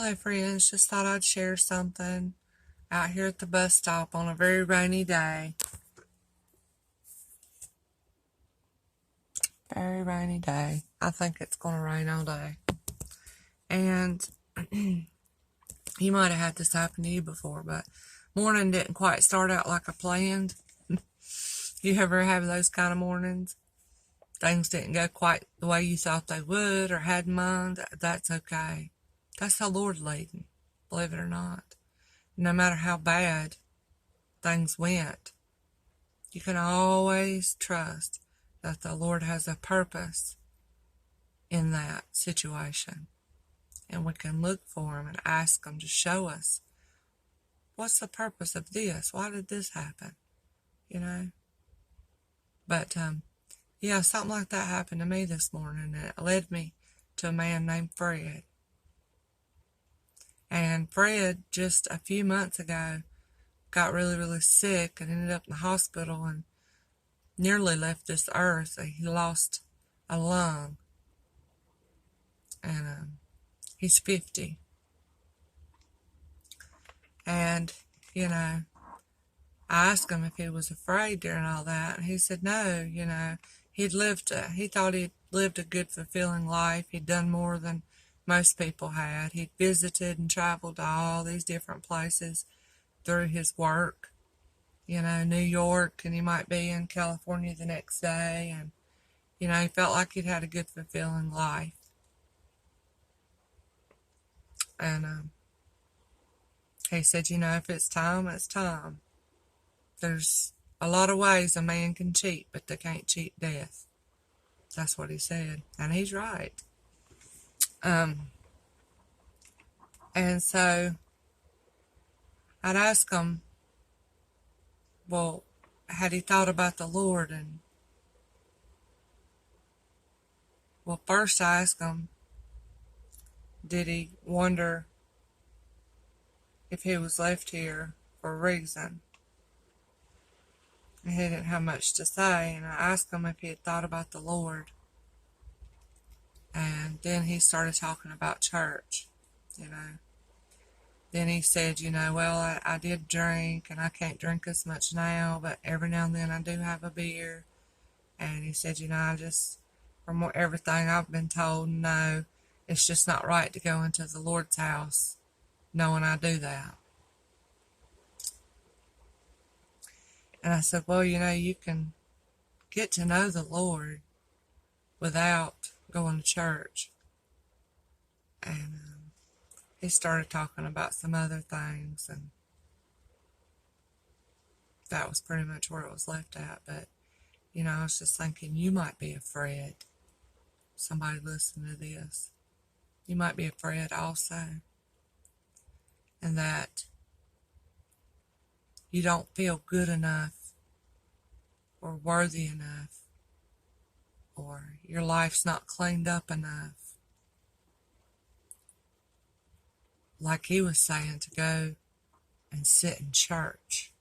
Hello, friends. Just thought I'd share something out here at the bus stop on a very rainy day. Very rainy day. I think it's going to rain all day. And you might have had this happen to you before, but morning didn't quite start out like I planned. You ever have those kind of mornings? Things didn't go quite the way you thought they would or had in mind. That's okay. That's the Lord leading, believe it or not. No matter how bad things went, you can always trust that the Lord has a purpose in that situation. And we can look for Him and ask Him to show us, what's the purpose of this? Why did this happen? You know? But, yeah, something like that happened to me this morning, and it led me to a man named Fred. And Fred, just a few months ago, got really, really sick and ended up in the hospital and nearly left this earth. He lost a lung. And he's 50. And, I asked him if he was afraid during all that. And he said no, he thought he'd lived a good, fulfilling life. He'd done more than most people had. He'd visited and traveled to all these different places through his work. New York, and he might be in California the next day. And, he felt like he'd had a good, fulfilling life. And he said, if it's time, it's time. There's a lot of ways a man can cheat, but they can't cheat death. That's what he said. And he's right. And so I'd ask him, well, had he thought about the Lord? And, well, first I asked him, did he wonder if he was left here for a reason? And he didn't have much to say, and I asked him if he had thought about the Lord. And then he started talking about church, Then he said, well, I did drink, and I can't drink as much now, but every now and then I do have a beer. And he said, I just, from everything I've been told, no, it's just not right to go into the Lord's house knowing I do that. And I said, well, you can get to know the Lord without going to church. And he started talking about some other things, and that was pretty much where it was left at. But, I was just thinking, you might be afraid. Somebody listen to this. You might be afraid also. And that you don't feel good enough or worthy enough, or your life's not cleaned up enough. Like he was saying, to go and sit in church.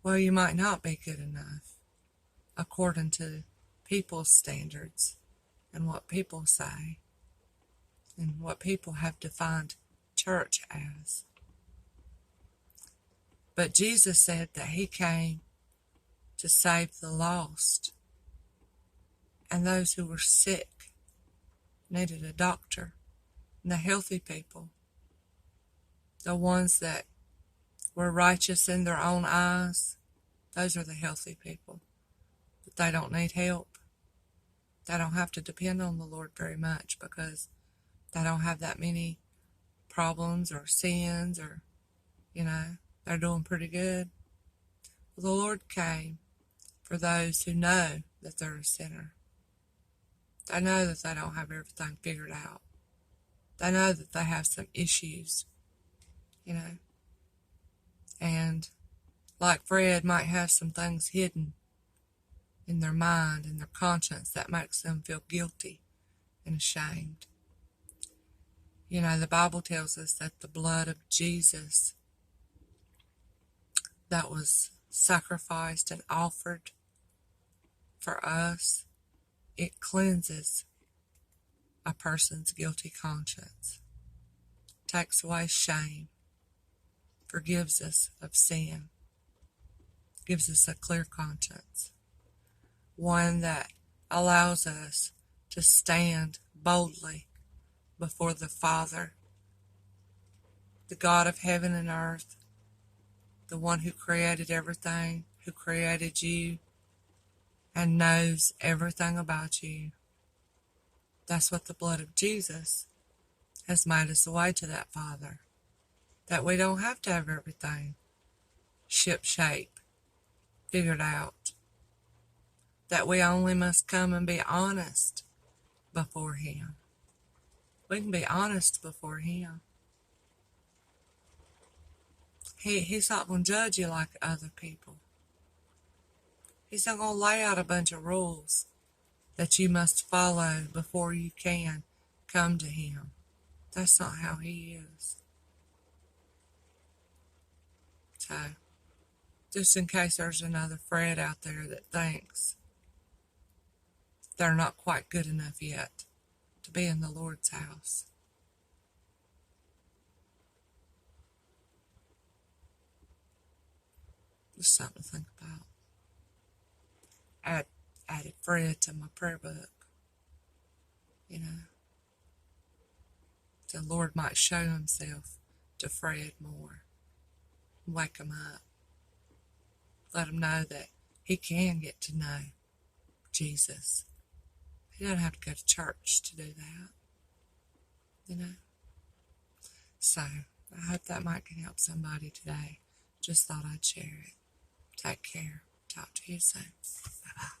Well, you might not be good enough according to people's standards and what people say and what people have defined church as. But Jesus said that He came to save the lost, and those who were sick needed a doctor. And the healthy people, the ones that were righteous in their own eyes, those are the healthy people. But they don't need help. They don't have to depend on the Lord very much because they don't have that many problems or sins, or, they're doing pretty good. Well, the Lord came for those who know that they're a sinner. They know that they don't have everything figured out. They know that they have some issues, And like Fred might have some things hidden in their mind and their conscience that makes them feel guilty and ashamed. The Bible tells us that the blood of Jesus that was sacrificed and offered for us, it cleanses a person's guilty conscience, takes away shame, forgives us of sin, gives us a clear conscience, one that allows us to stand boldly before the Father, the God of heaven and earth, the one who created everything, who created you, and knows everything about you. That's what the blood of Jesus has made us a way to that Father, that we don't have to have everything ship-shape, figured out, that we only must come and be honest before Him. We can be honest before Him. He's not going to judge you like other people. He's not going to lay out a bunch of rules that you must follow before you can come to Him. That's not how He is. So, just in case there's another Fred out there that thinks they're not quite good enough yet to be in the Lord's house, just something to think about. Added Fred to my prayer book. You know, the Lord might show Himself to Fred more. Wake him up. Let him know that he can get to know Jesus. He doesn't have to go to church to do that. You know? So, I hope that might can help somebody today. Just thought I'd share it. Take care. Talk to you soon. Bye-bye.